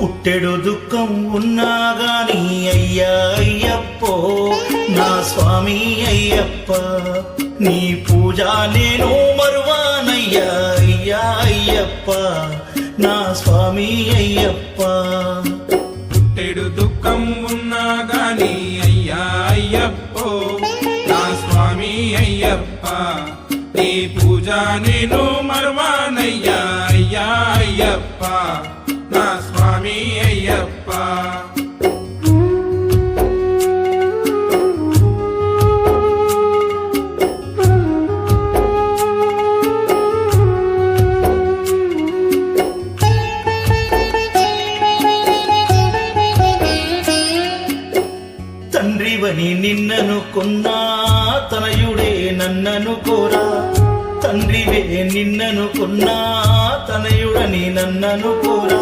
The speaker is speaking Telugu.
పుట్టెడు దుఃఖం ఉన్నా గాని అయ్యా అయ్యప్పో నా స్వామి అయ్యప్ప నీ పూజ నేను మరువానయ్యా అయ్యా అయ్యప్ప నా స్వామి అయ్యప్ప పుట్టెడు దుఃఖం ఉన్నా గాని అయ్యా అయ్యప్పో నా స్వామి అయ్యప్ప నీ పూజ నేను మరువానయ్యా అయ్యా అయ్యప్ప నా స్వామి అయ్యప్ప తండ్రివని నిన్నను కొన్నా తనయుడే నన్నను కోరా తండ్రివే నిన్నను కొన్నా తనయుడని నన్నను కోరా